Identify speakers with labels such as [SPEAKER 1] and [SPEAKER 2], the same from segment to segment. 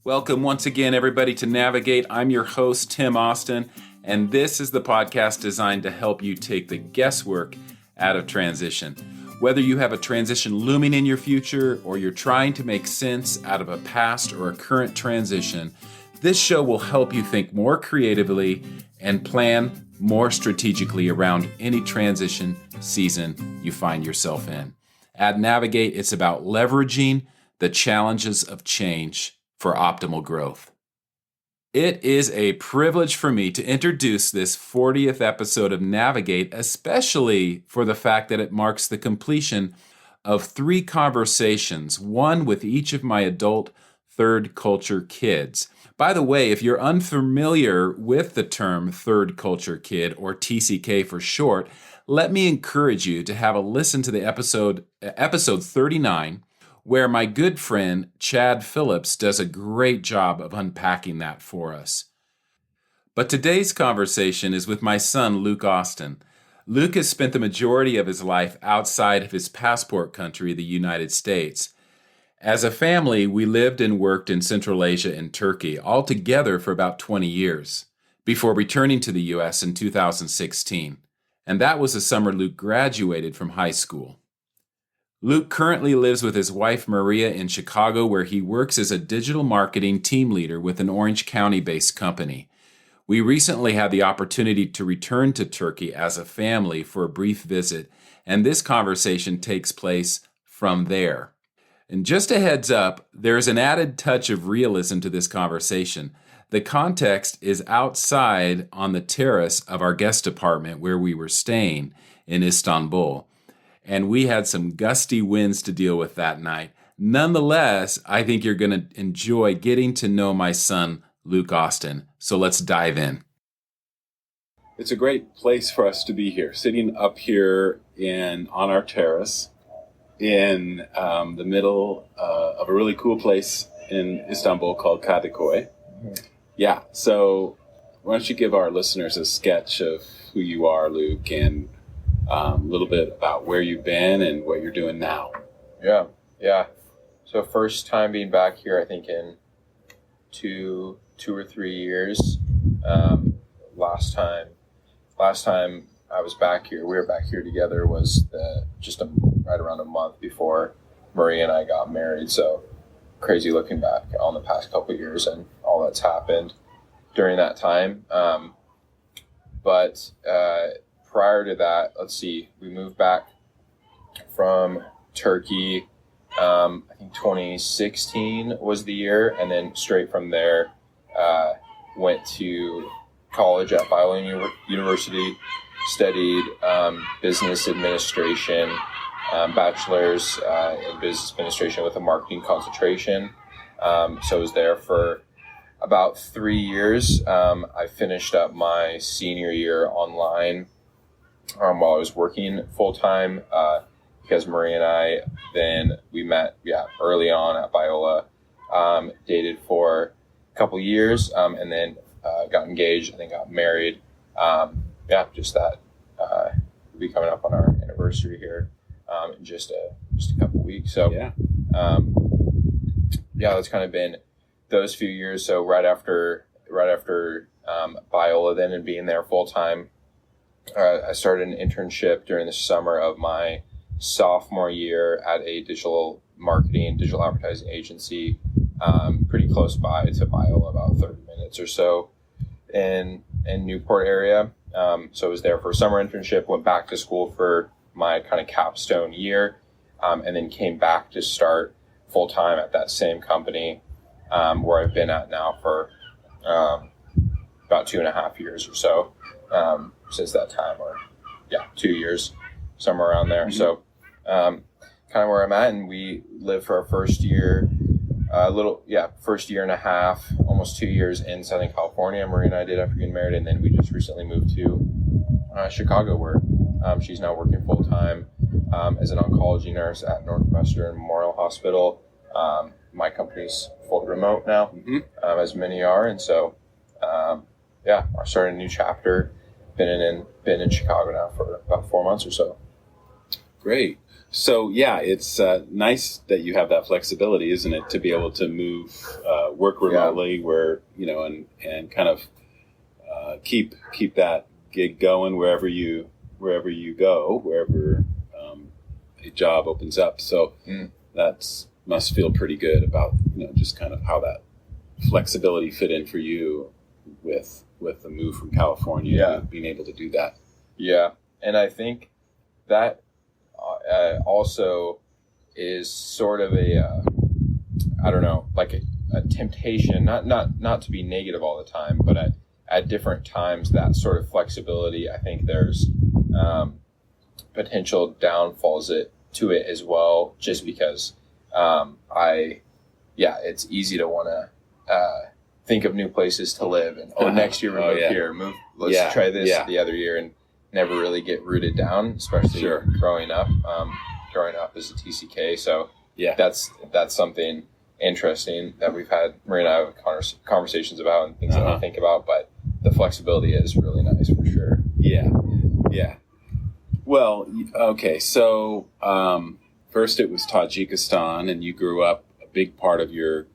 [SPEAKER 1] Welcome once again, everybody, to Navigate. I'm your host, Tim Austin, and this is the podcast designed to help you take the guesswork out of transition. Whether you have a transition looming in your future or you're trying to make sense out of a past or a current transition, this show will help you think more creatively and plan more strategically around any transition season you find yourself in. At Navigate, it's about leveraging the challenges of change for optimal growth. It is a privilege for me to introduce this 40th episode of Navigate, especially for the fact that it marks the completion of 3 conversations, one with each of my adult third culture kids. By the way, if you're unfamiliar with the term third culture kid, or TCK for short, let me encourage you to have a listen to the episode 39, where my good friend Chad Phillips does a great job of unpacking that for us. But today's conversation is with my son, Luke Austin. Luke has spent the majority of his life outside of his passport country, the United States. As a family, we lived and worked in Central Asia and Turkey, all together for about 20 years, before returning to the U.S. in 2016. And that was the summer Luke graduated from high school. Luke currently lives with his wife Maria in Chicago, where he works as a digital marketing team leader with an Orange County-based company. We recently had the opportunity to return to Turkey as a family for a brief visit, and this conversation takes place from there. And just a heads up, there's an added touch of realism to this conversation. The context is outside on the terrace of our guest apartment where we were staying in Istanbul. And we had some gusty winds to deal with that night. Nonetheless, I think you're going to enjoy getting to know my son, Luke Austin. So let's dive in. It's a great place for us to be here, sitting up here on our terrace in the middle of a really cool place in Istanbul called Kadıköy. Mm-hmm. Yeah, so why don't you give our listeners a sketch of who you are, Luke, and a little bit about where you've been and what you're doing now.
[SPEAKER 2] Yeah. So first time being back here, I think in two or 3 years. Last time I was back here, we were back here together, was right around a month before Maria and I got married. So crazy looking back on the past couple of years and all that's happened during that time. But prior to that, let's see, we moved back from Turkey, I think 2016 was the year, and then straight from there, went to college at Biola University, studied business administration, bachelor's in business administration with a marketing concentration. So I was there for about 3 years. I finished up my senior year online while I was working full-time, because Maria and I, then we met early on at Biola, dated for a couple years, and then got engaged and then got married. Just that we'll be coming up on our anniversary here in just a couple weeks. So that's kind of been those few years. So right after Biola then and being there full-time, I started an internship during the summer of my sophomore year at a digital advertising agency, pretty close by to Biola, about 30 minutes or so in Newport area. So I was there for a summer internship, went back to school for my kind of capstone year, and then came back to start full-time at that same company, where I've been at now for about 2.5 years or so. Since that time, or 2 years, somewhere around there. Mm-hmm. So kind of where I'm at, and we lived for our first year and a half, almost 2 years in Southern California. Maria and I did after getting married, and then we just recently moved to Chicago, where she's now working full-time as an oncology nurse at Northwestern Memorial Hospital. My company's fully remote now, as many are, and so I started a new chapter. Been in Chicago now for about 4 months or so.
[SPEAKER 1] Great. So yeah, it's nice that you have that flexibility, isn't it, to be able to move, work remotely, where and kind of keep that gig going wherever you go, wherever a job opens up. So that's must feel pretty good about just kind of how that flexibility fit in for you with the move from California, being able to do that.
[SPEAKER 2] Yeah, and I think that also is sort of a I don't know, like a temptation, not to be negative all the time, but at different times, that sort of flexibility, I think there's potential downfalls to it as well, just because it's easy to want to think of new places to live, and next year we move here, let's try this the other year, and never really get rooted down, especially growing up as a TCK. So that's something interesting that we've had, Maria and I have conversations about, and things that I think about, but the flexibility is really nice for sure.
[SPEAKER 1] Yeah. Well, okay. So first it was Tajikistan, and you grew up a big part of your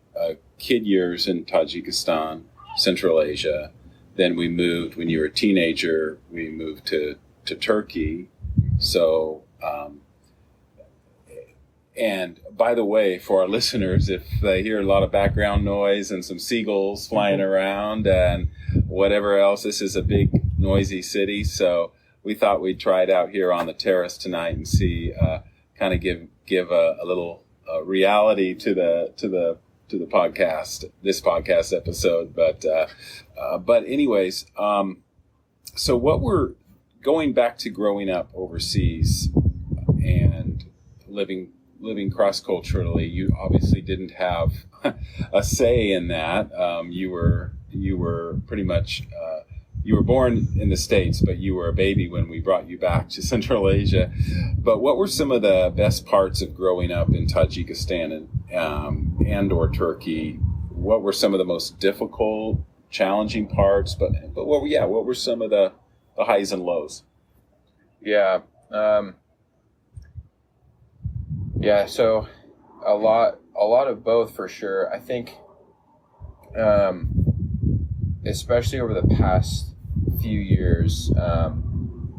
[SPEAKER 1] kid years in Tajikistan, Central Asia. Then we moved, when you were a teenager, we moved to Turkey. So, and by the way, for our listeners, if they hear a lot of background noise and some seagulls flying around and whatever else, this is a big, noisy city. So we thought we'd try it out here on the terrace tonight and see, kind of give a little reality to the podcast, this podcast episode. But anyways, so what we're going back to growing up overseas and living cross-culturally, you obviously didn't have a say in that. You were pretty much, you were born in the States, but you were a baby when we brought you back to Central Asia. But what were some of the best parts of growing up in Tajikistan and or Turkey? What were some of the most difficult, challenging parts? But what were some of the highs and lows?
[SPEAKER 2] So a lot of both for sure. I think, especially over the past few years,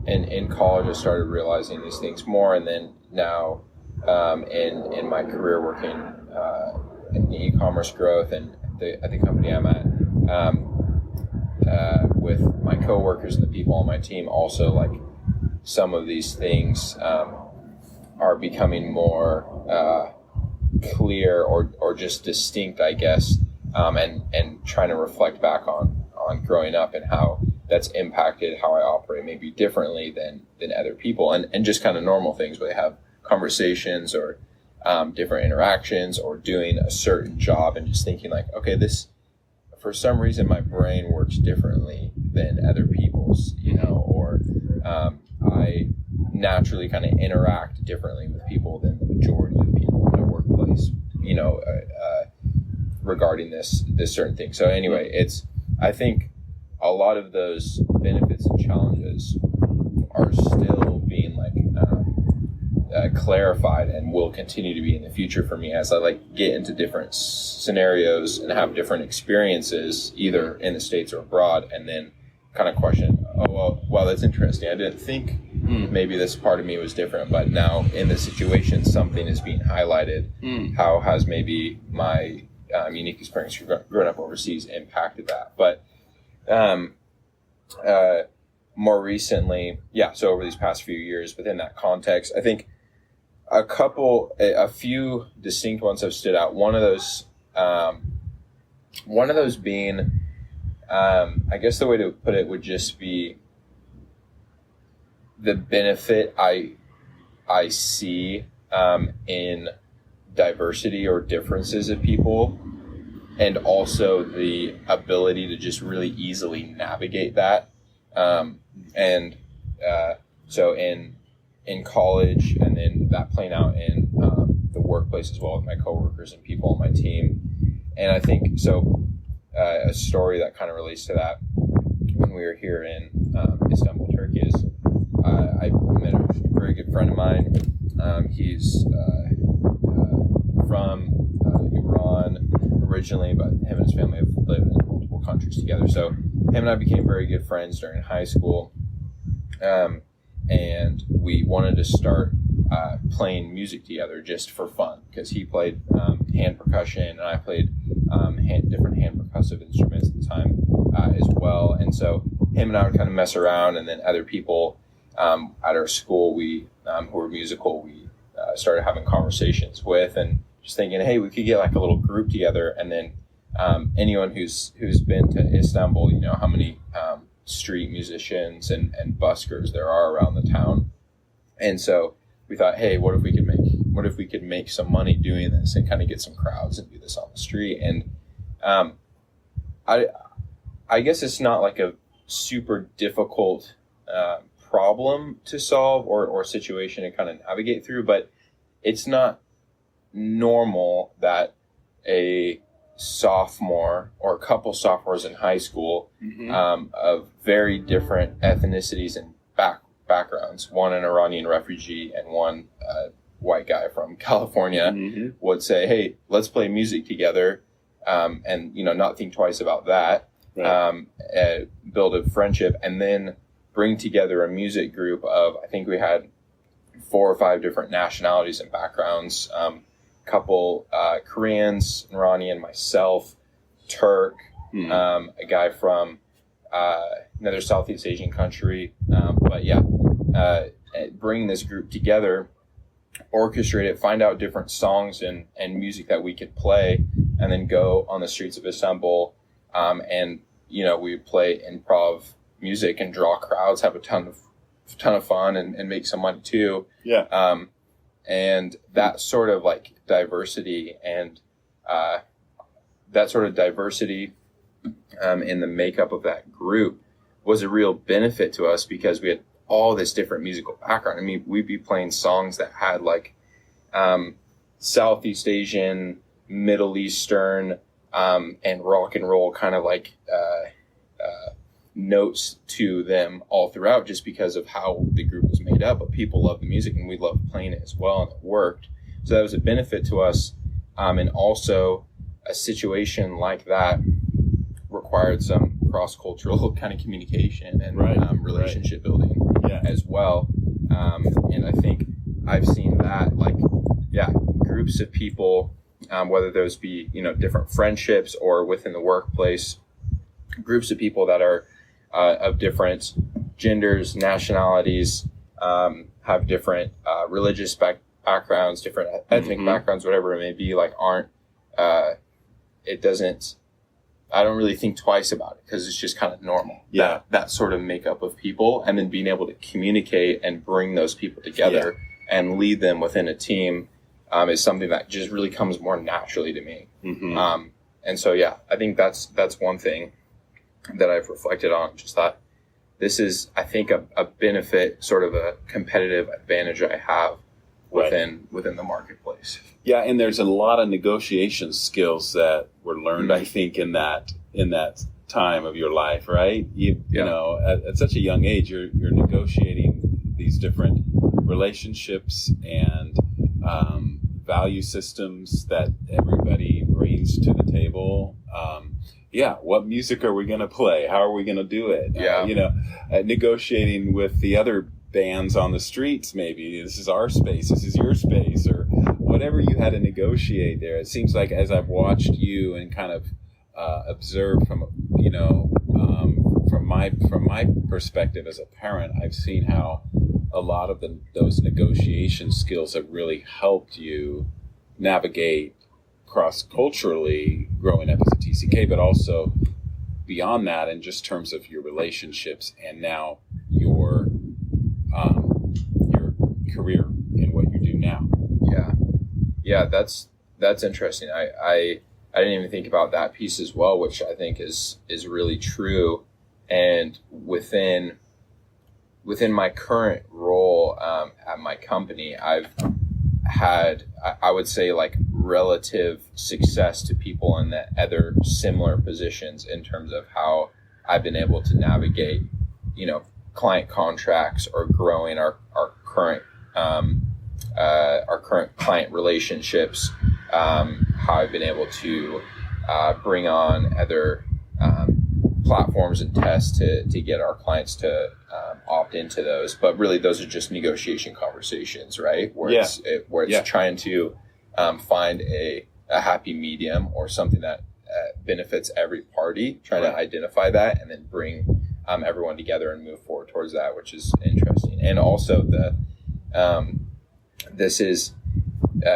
[SPEAKER 2] in college, I started realizing these things more, and then now, in my career working in the e-commerce growth and at the company I'm at, with my coworkers and the people on my team, also like some of these things are becoming more clear or just distinct, I guess, and trying to reflect back on growing up and how that's impacted how I operate maybe differently than other people, and just kind of normal things where they have conversations or different interactions or doing a certain job, and just thinking like, okay, this, for some reason my brain works differently than other people's, or I naturally kind of interact differently with people than the majority of people in my workplace, regarding this certain thing. So anyway, I think a lot of those benefits and challenges are still being clarified, and will continue to be in the future for me as I get into different scenarios and have different experiences, either in the States or abroad, and then kind of question, well, that's interesting. I didn't think maybe this part of me was different, but now in this situation, something is being highlighted. How has maybe my unique experience growing up overseas impacted that? But more recently, so over these past few years, within that context, I think a few distinct ones have stood out. One of those being, I guess the way to put it would just be the benefit I see in diversity or differences of people, and also the ability to just really easily navigate that. So in college, and then that playing out in the workplace as well with my coworkers and people on my team. And I think so. A story that kind of relates to that, when we were here in Istanbul, Turkey, is I met a very good friend of mine He's from Iran originally, but him and his family have lived in multiple countries together. So him and I became very good friends during high school, and we wanted to start playing music together just for fun, because he played hand percussion and I played different hand percussive instruments at the time as well. And so him and I would kind of mess around, and then other people at our school who were musical, we started having conversations with, and just thinking, hey, we could get like a little group together. And then anyone who's been to Istanbul, you know how many street musicians and buskers there are around the town. And so we thought, hey, what if we could make some money doing this and kind of get some crowds and do this on the street? And I guess it's not like a super difficult problem to solve or situation to kind of navigate through, but it's not normal that a sophomore or a couple sophomores in high school of very different ethnicities and backgrounds, one an Iranian refugee and one white guy from California, would say, hey, let's play music together, and not think twice about that, right. Build a friendship, and then bring together a music group of, I think we had 4 or 5 different nationalities and backgrounds, couple Koreans, Iranian, myself, Turk, a guy from another Southeast Asian country, bring this group together, orchestrate it, find out different songs and music that we could play, and then go on the streets of Istanbul, and we would play improv music and draw crowds, have a ton of fun, and make some money too. And that sort of like diversity and in the makeup of that group was a real benefit to us, because we had all this different musical background. I mean, we'd be playing songs that had like Southeast Asian, Middle Eastern, and rock and roll kind of like notes to them all throughout, just because of how the group was made up. But people loved the music and we loved playing it as well, and it worked. So that was a benefit to us. And also a situation like that required some cross-cultural kind of communication and relationship building as well. And I think I've seen that, groups of people, whether those be, different friendships or within the workplace, groups of people that are of different genders, nationalities, have different religious backgrounds, different ethnic backgrounds, whatever it may be, I don't really think twice about it, because it's just kind of normal. That sort of makeup of people, and then being able to communicate and bring those people together and lead them within a team is something that just really comes more naturally to me. And so, I think that's one thing that I've reflected on. Just thought, this is, I think, a benefit, sort of a competitive advantage I have within the marketplace.
[SPEAKER 1] Yeah, and there's a lot of negotiation skills that were learned, I think, in that time of your life, right? You know, at such a young age, you're negotiating these different relationships and value systems that everybody brings to the table. What music are we going to play? How are we going to do it? Negotiating with the other bands on the streets, maybe this is our space, this is your space, or whatever you had to negotiate there. It seems like, as I've watched you and kind of observed from my perspective as a parent, I've seen how a lot of those negotiation skills have really helped you navigate cross-culturally growing up as a TCK, but also beyond that, in just terms of your relationships and now your career in what you do now. That's interesting. I didn't even think about that piece as well, which I think is really true. And within my current role at my company, I've had, I would say, like, relative success to people in the other similar positions in terms of how I've been able to navigate, client contracts or growing our current
[SPEAKER 2] our current client relationships, how I've been able to bring on other platforms and tests to get our clients to opt into those. But really, those are just negotiation conversations, right? Where it's trying to find a happy medium or something that benefits every party, trying to identify that and then bring everyone together and move forward towards that, which is interesting. And also this is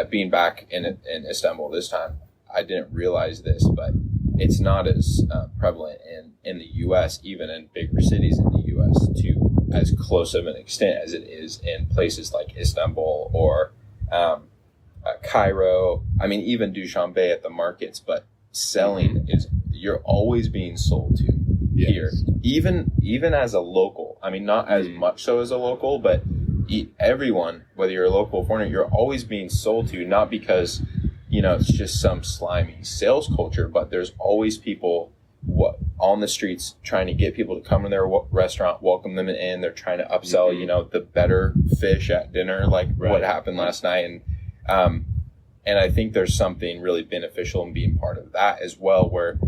[SPEAKER 2] being back in Istanbul this time. I didn't realize this, but it's not as prevalent in the U.S., even in bigger cities in the U.S., to as close of an extent as it is in places like Istanbul or Cairo. I mean, even Dushanbe at the markets, but selling is, you're always being sold to here, even as a local. I mean, not as much so as a local, but everyone, whether you're a local or foreigner, you're always being sold to, not because, it's just some slimy sales culture, but there's always people on the streets trying to get people to come to their restaurant, welcome them in. They're trying to upsell, the better fish at dinner, like what happened last night. And I think there's something really beneficial in being part of that as well, where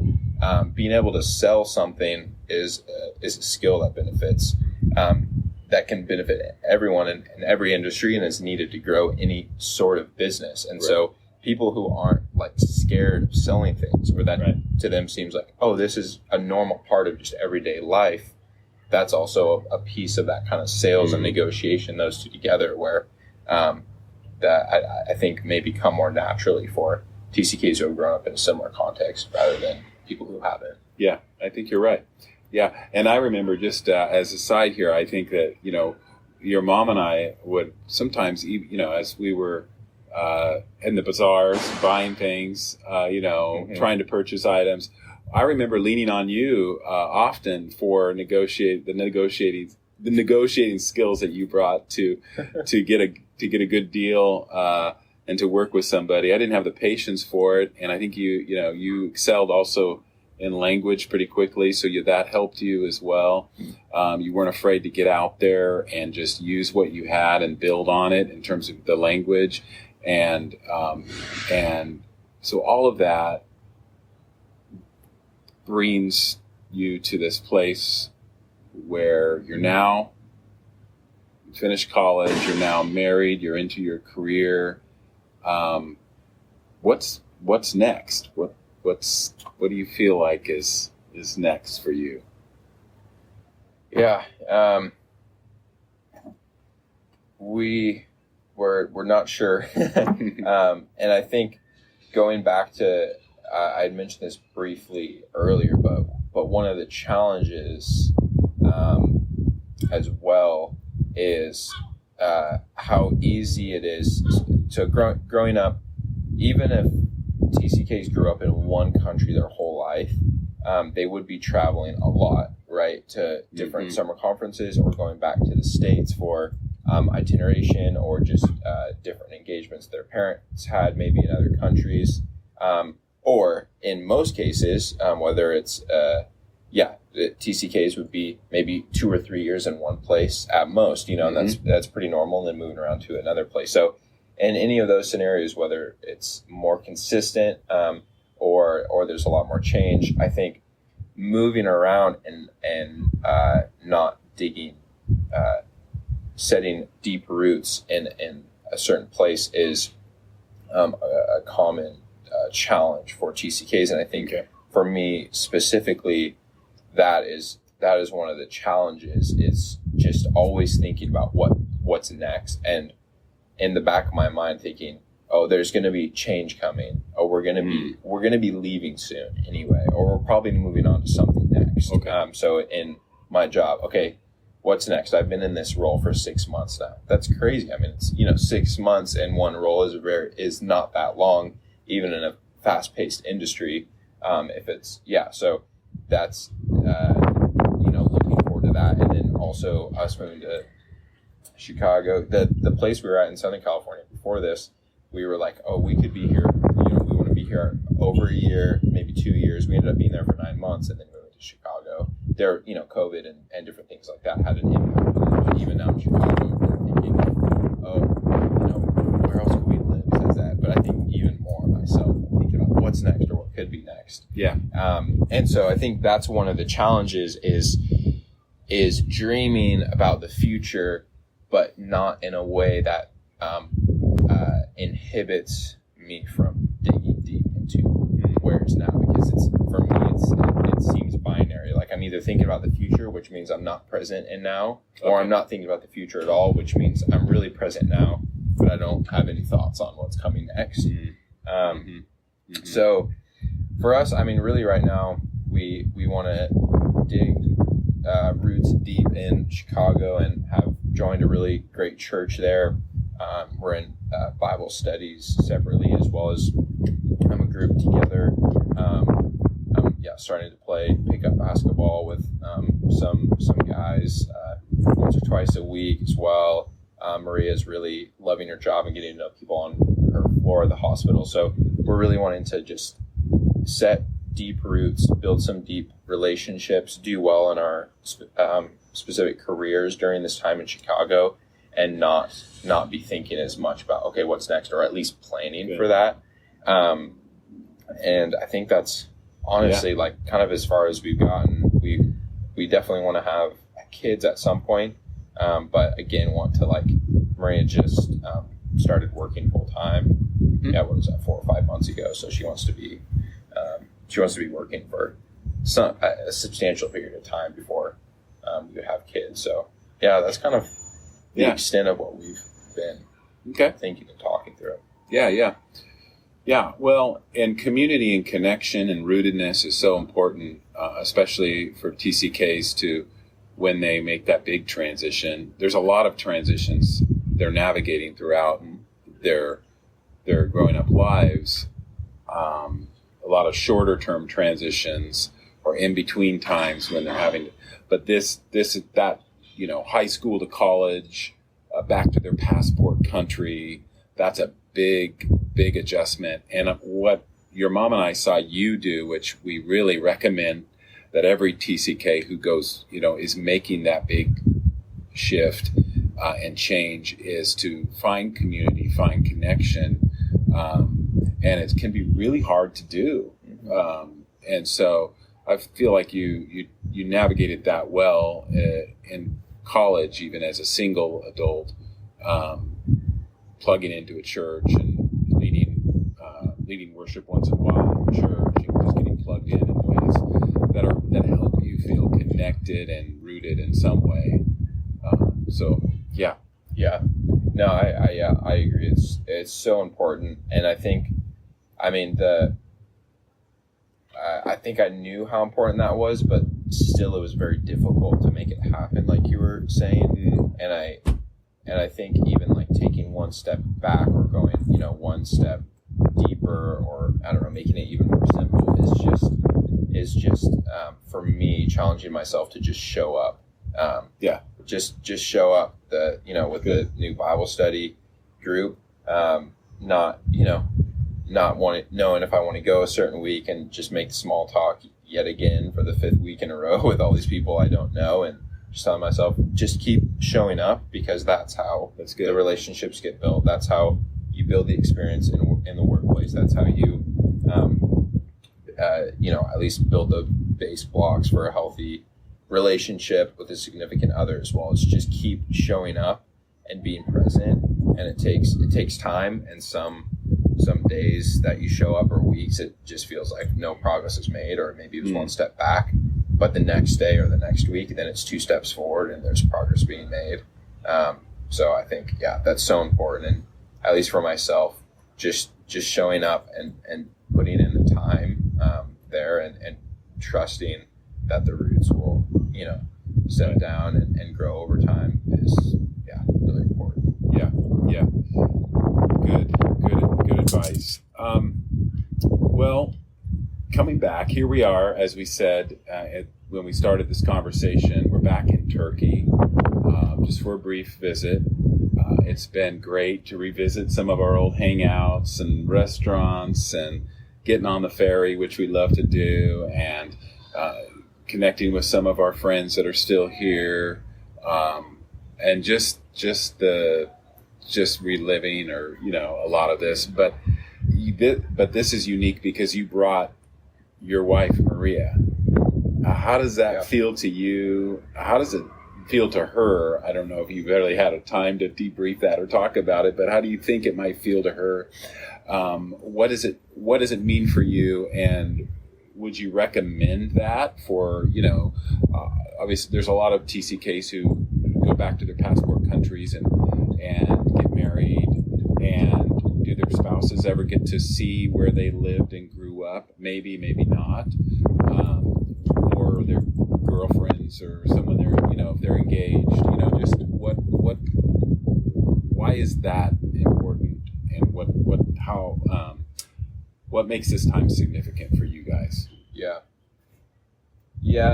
[SPEAKER 2] being able to sell something is a skill that benefits, that can benefit everyone in every industry and is needed to grow any sort of business. And so people who aren't like scared of selling things, or that to them seems like, oh, this is a normal part of just everyday life. That's also a piece of that kind of sales and negotiation, those two together, where that I think may become more naturally for TCKs who have grown up in a similar context rather than people who haven't.
[SPEAKER 1] Yeah, I think you're right. Yeah, and I remember just as a side here, I think that, your mom and I would sometimes, as we were in the bazaars buying things, trying to purchase items, I remember leaning on you often for the negotiating skills that you brought to get a good deal and to work with somebody. I didn't have the patience for it, and I think you excelled also in language pretty quickly, so that helped you as well. You weren't afraid to get out there and just use what you had and build on it in terms of the language, and so all of that brings you to this place where you're now finished college, you're now married, you're into your career. What's next? What do you feel like is next for you?
[SPEAKER 2] Yeah, we're not sure, and I think going back to I had mentioned this briefly earlier, but one of the challenges as well is how easy it is to growing up. Even if TCKs grew up in one country their whole life, they would be traveling a lot, right, to different summer conferences, or going back to the States for itineration, or just different engagements their parents had maybe in other countries, or in most cases, whether it's the TCKs would be maybe 2 or 3 years in one place at most, and that's pretty normal, and then moving around to another place. So in any of those scenarios, whether it's more consistent or there's a lot more change, I think moving around and not digging, setting deep roots in a certain place is a common challenge for TCKs. And I think for me specifically, that is one of the challenges, is just always thinking about what's next, and in the back of my mind thinking, oh, there's going to be change coming. Oh, we're going to be leaving soon anyway, or we're probably moving on to something next. So in my job, what's next? I've been in this role for 6 months now. That's crazy. I mean, it's 6 months in one role is not that long, even in a fast-paced industry. So that's looking forward to that, and then also us moving to Chicago, the place we were at in Southern California before this, we were like, oh, we could be here, we want to be here over a year, maybe 2 years. We ended up being there for 9 months and then moving to Chicago. There, COVID and different things like that had an impact. Even now in Chicago, we're thinking, what's next or what could be next.
[SPEAKER 1] Yeah.
[SPEAKER 2] And so I think that's one of the challenges is dreaming about the future, but not in a way that inhibits me from digging deep into where it's now, because for me it seems binary. Like I'm either thinking about the future, which means I'm not present in now, or I'm not thinking about the future at all, which means I'm really present now, but I don't have any thoughts on what's coming next. So for us, I mean, really right now we want to dig roots deep in Chicago and have joined a really great church there. We're in Bible studies separately, as well as a group together. I'm starting to pick up basketball with some guys once or twice a week as well. Maria's really loving her job and getting to know people on her floor of the hospital. So we're really wanting to just set deep roots, build some deep relationships, do well in our specific careers during this time in Chicago, and not be thinking as much about, okay, what's next, or at least planning for that. And I think that's honestly like kind of as far as we've gotten. We definitely want to have kids at some point, but again, want to, like, Maria just started working full time. What was that, 4 or 5 months ago? So she wants to be working for a substantial period of time before we would have kids. So that's kind of the extent of what we've been thinking and talking through.
[SPEAKER 1] Yeah. Well, and community and connection and rootedness is so important, especially for TCKs to, when they make that big transition. There's a lot of transitions they're navigating throughout their growing up lives. A lot of shorter term transitions or in between times when they're having to, but this is that, high school to college, back to their passport country. That's a big adjustment. And what your mom and I saw you do, which we really recommend that every TCK who goes, is making that big shift and change, is to find community, find connection. And it can be really hard to do. And so I feel like you navigated that well in college, even as a single adult, plugging into a church and leading worship once in a while in church, and just getting plugged in ways that help you feel connected and rooted in some way.
[SPEAKER 2] No, I agree. It's so important, and I think, I think I knew how important that was, but still it was very difficult to make it happen, like you were saying. And I think even like taking one step back or going, one step deeper, or I don't know, making it even more simple is just for me, challenging myself to just show up. Just show up with the new Bible study group. Not knowing if I want to go a certain week and just make small talk yet again for the 5th week in a row with all these people I don't know, and just telling myself, just keep showing up, because that's how the relationships get built. That's how you build the experience in the workplace. That's how you, at least build the base blocks for a healthy relationship with a significant other as well. As just keep showing up and being present. And it takes time, and some days that you show up, or weeks, it just feels like no progress is made, or maybe it was one step back. But the next day or the next week, then it's 2 steps forward and there's progress being made. So I think, that's so important. And at least for myself, just showing up and putting in the time there, and trusting that the roots will, set down and grow over time is, really important.
[SPEAKER 1] Yeah. Good advice. Well, coming back, here we are, as we said when we started this conversation, we're back in Turkey just for a brief visit. It's been great to revisit some of our old hangouts and restaurants, and getting on the ferry, which we love to do, and connecting with some of our friends that are still here, and just reliving, or a lot of this. But but this is unique because you brought your wife, Maria. How does that feel to you? How does it feel to her? I don't know if you've really had a time to debrief that or talk about it, but how do you think it might feel to her? What does it mean for you? And would you recommend that for, obviously there's a lot of TCKs who go back to their passport countries and get married, and do their spouses ever get to see where they lived and grew up? Maybe not. Or their girlfriends or someone they're, if they're engaged, just why is that important, and what makes this time significant for you guys?
[SPEAKER 2] Yeah.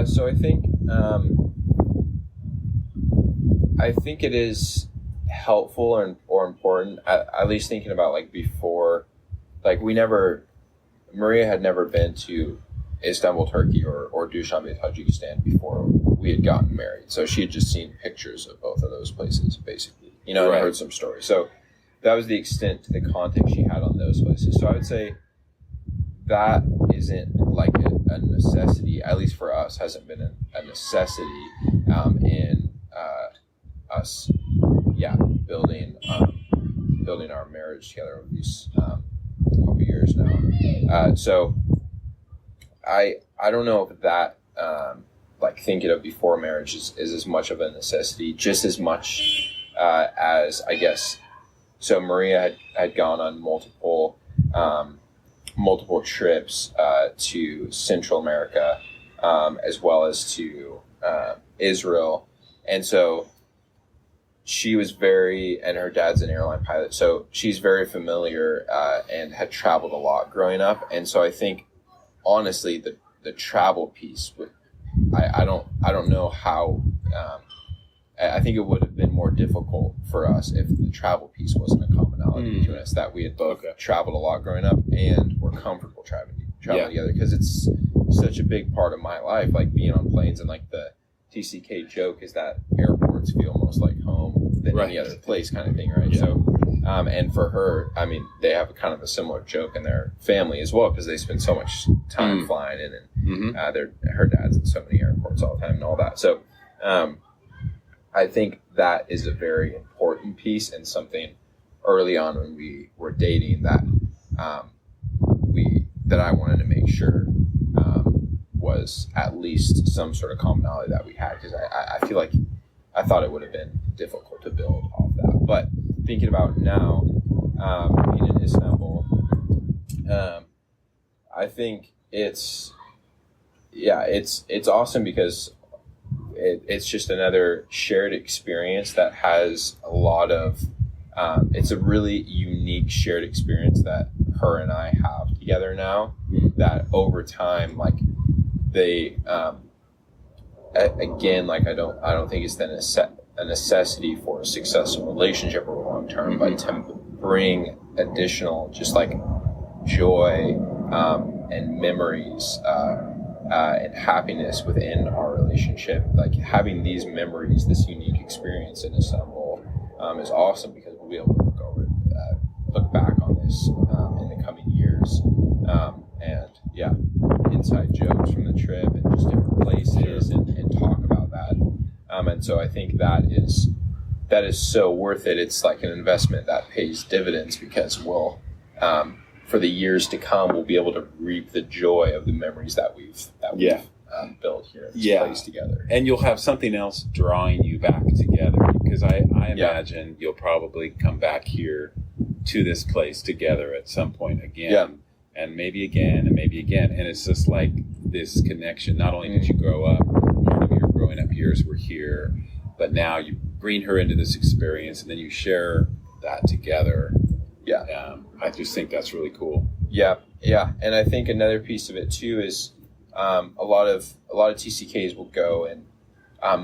[SPEAKER 2] So I think it is helpful or important, at least thinking about like before, like Maria had never been to Istanbul, Turkey, or Dushanbe, Tajikistan before we had gotten married. So she had just seen pictures of both of those places, basically, and heard some stories. So that was the extent to the context she had on those places. So I would say that isn't like a necessity, at least for us, hasn't been a necessity in us, building our marriage together over these couple years now. So I don't know if that like thinking of before marriage is as much of a necessity, just as much as I guess. So Maria had gone on multiple trips to Central America, as well as to Israel, and so she was and her dad's an airline pilot, so she's very familiar and had traveled a lot growing up, and so I think honestly the travel piece I don't know how. I think it would have been more difficult for us if the travel piece wasn't a commonality between us, that we had both traveled a lot growing up and were comfortable traveling together, because it's such a big part of my life, like being on planes. And like the TCK joke is that airports feel most like home than any other place, kind of thing, right? Yeah. So and for her, I mean, they have a kind of a similar joke in their family as well, because they spend so much time flying in, and her dad's in so many airports all the time and all that. So I think that is a very important piece, and something early on when we were dating that I wanted to make sure was at least some sort of commonality that we had, because I feel like I thought it would have been difficult to build off that. But thinking about now, being in Istanbul, I think it's awesome because it's just another shared experience that has a lot of, it's a really unique shared experience that her and I have together now, that over time, like they, again, like I don't think it's then a necessity for a successful relationship or long term, but to bring additional just like joy and memories and happiness within our relationship. Like having these memories, this unique experience in Istanbul is awesome, because we'll be able to look back on this in the coming years, and inside jokes from the trip and just different places, and talk about that. And so I think that is so worth it. It's like an investment that pays dividends, because we'll for the years to come, we'll be able to reap the joy of the memories that we've built here in this place together.
[SPEAKER 1] And you'll have something else drawing you back together, because I imagine you'll probably come back here to this place together at some point again, and maybe again, and maybe again. And it's just like this connection. Not only did you grow up, part of your growing up years were here, but now you bring her into this experience, and then you share that together. I just think that's really cool.
[SPEAKER 2] Yeah. And I think another piece of it too is a lot of TCKs will go and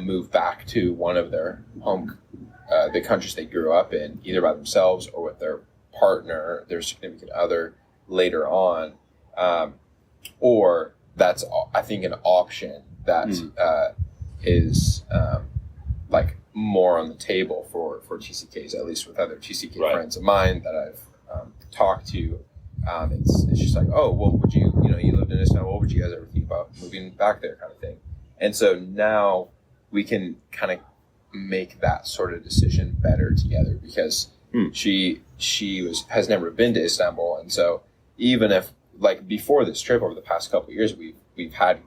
[SPEAKER 2] move back to one of their home, the countries they grew up in, either by themselves or with their partner, their significant other later on, or that's, I think, an option that is like more on the table for TCKs, at least with other TCK friends of mine that I've talked to. it's just like, oh, well, would you, you lived in Istanbul, would you guys ever think about moving back there, kind of thing. And so now we can kind of make that sort of decision better together, because she has never been to Istanbul. And so even if, like, before this trip over the past couple of years, we've had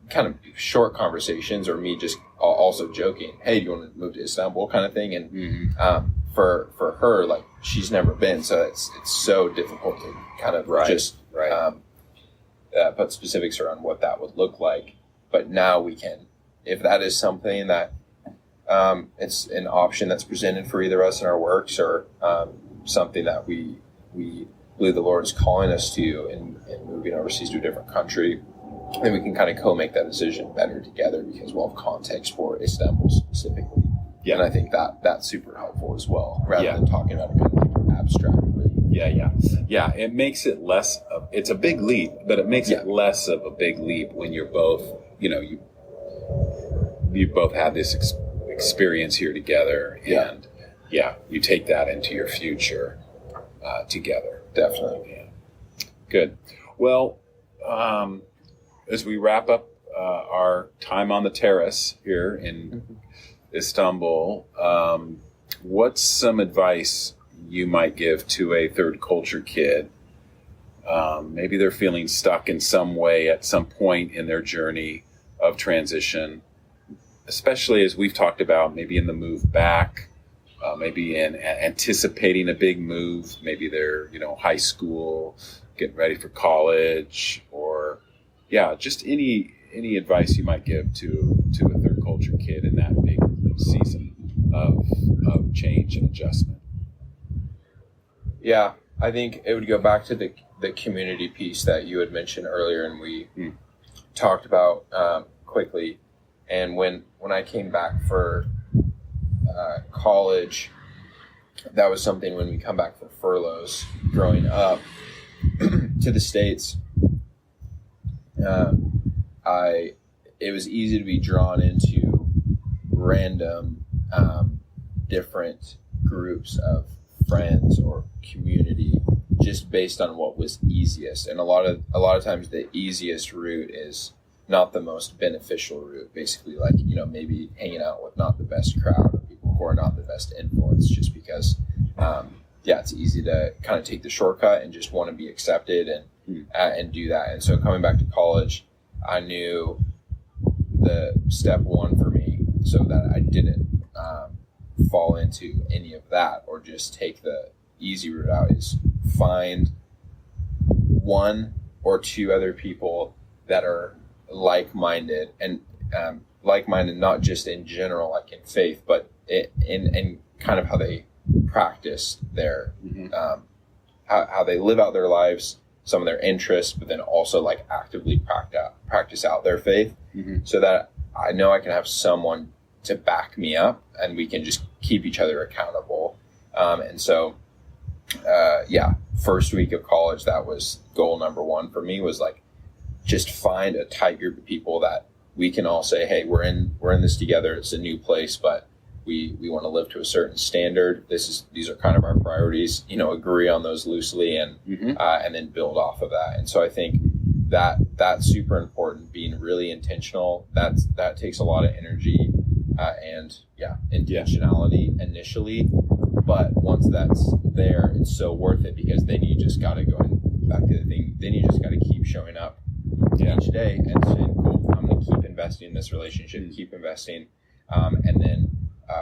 [SPEAKER 2] kind of short conversations, or me just also joking, hey, do you want to move to Istanbul, kind of thing. And for her, like, she's never been, so it's so difficult to kind of put specifics around what that would look like. But now we can, if that is something that it's an option that's presented for either us in our works, or something that we believe the Lord is calling us to in moving overseas to a different country, then we can kind of co-make that decision better together, because we'll have context for Istanbul specifically. Yeah. And I think that's super helpful as well, rather than talking about it kind of like abstractly.
[SPEAKER 1] Yeah. It makes it less it's a big leap, but it makes it less of a big leap when you're both, you both have this experience here together, and you take that into your future together.
[SPEAKER 2] Definitely.
[SPEAKER 1] Yeah. Good. Well, as we wrap up our time on the terrace here in Istanbul, what's some advice you might give to a third culture kid? Maybe they're feeling stuck in some way at some point in their journey of transition, especially as we've talked about, maybe in the move back, maybe in anticipating a big move. Maybe they're, high school, getting ready for college, or just any advice you might give to a third culture kid in that big season of change and adjustment.
[SPEAKER 2] Yeah, I think it would go back to the community piece that you had mentioned earlier, and we talked about quickly. And when I came back for college, that was something when we come back for furloughs growing up to the States. It was easy to be drawn into random different groups of friends or community, just based on what was easiest. And a lot of times the easiest route is not the most beneficial route. Basically, like, maybe hanging out with not the best crowd, or people who are not the best influence, just because it's easy to kind of take the shortcut and just want to be accepted and do that. And so coming back to college, I knew the step one for me, so that I didn't fall into any of that or just take the easy route out, is find one or two other people that are like-minded, and like-minded not just in general, like in faith, but in kind of how they practice their how they live out their lives, some of their interests, but then also like actively practice out their faith, so that I know I can have someone to back me up, and we can just keep each other accountable. And so, first week of college, that was goal number one for me, was like, just find a tight group of people that we can all say, hey, we're in this together. It's a new place, but we want to live to a certain standard. These are kind of our priorities, agree on those loosely, and then build off of that. And so I think that's super important, being really intentional. That takes a lot of energy, and intentionality initially. But once that's there, it's so worth it, because then you just got to go back to the thing. Then you just got to keep showing up each day and saying, cool, I'm going to keep investing in this relationship, keep investing. And then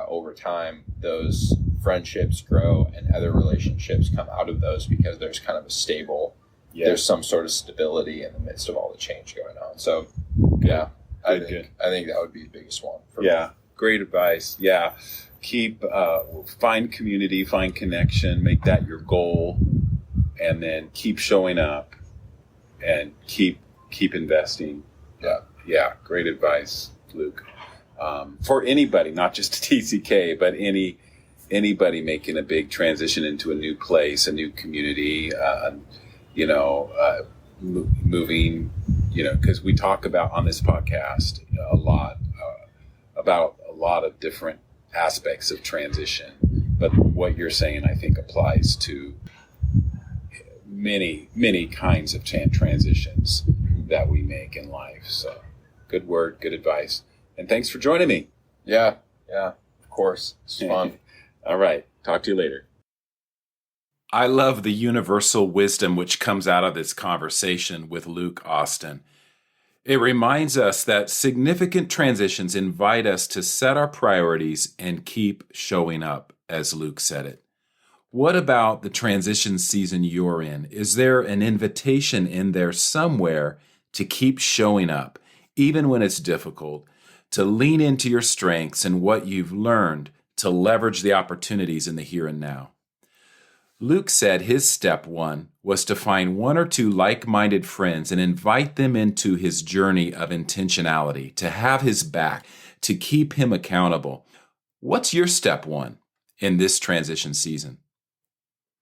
[SPEAKER 2] over time, those friendships grow and other relationships come out of those, because there's kind of a stable, there's some sort of stability in the midst of all the change going on. So, I think that would be the biggest one for me.
[SPEAKER 1] Great advice. Find community, find connection, make that your goal, and then keep showing up and keep investing. Great advice, Luke. For anybody, not just TCK, but anybody making a big transition into a new place, a new community, moving, because we talk about on this podcast a lot about a lot of different aspects of transition, but what you're saying, I think, applies to many, many kinds of transitions that we make in life. So good word, good advice. And thanks for joining me.
[SPEAKER 2] Yeah, of course. It's fun.
[SPEAKER 1] All right. Talk to you later. I love the universal wisdom which comes out of this conversation with Luke Austin. It reminds us that significant transitions invite us to set our priorities and keep showing up, as Luke said it. What about the transition season you're in? Is there an invitation in there somewhere to keep showing up, even when it's difficult, to lean into your strengths and what you've learned to leverage the opportunities in the here and now? Luke said his step one was to find one or two like-minded friends and invite them into his journey of intentionality, to have his back, to keep him accountable. What's your step one in this transition season?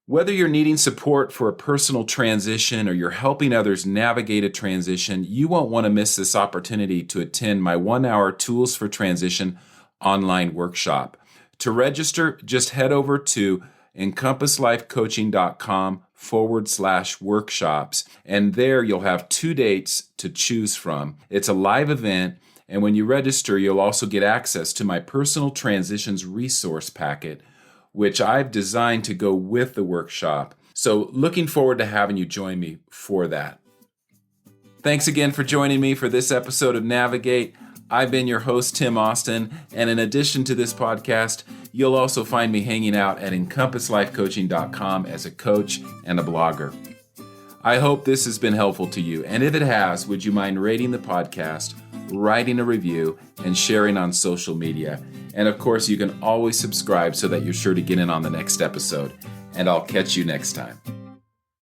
[SPEAKER 1] Whether you're needing support for a personal transition or you're helping others navigate a transition, you won't want to miss this opportunity to attend my 1-hour Tools for Transition online workshop. To register, just head over to encompasslifecoaching.com/workshops, and there you'll have 2 dates to choose from. It's a live event, and when you register, you'll also get access to my personal transitions resource packet, which I've designed to go with the workshop. So looking forward to having you join me for that. Thanks again for joining me for this episode of Navigate. I've been your host, Tim Austin, and in addition to this podcast, you'll also find me hanging out at encompasslifecoaching.com as a coach and a blogger. I hope this has been helpful to you, and if it has, would you mind rating the podcast, writing a review, and sharing on social media? And of course, you can always subscribe so that you're sure to get in on the next episode. And I'll catch you next time.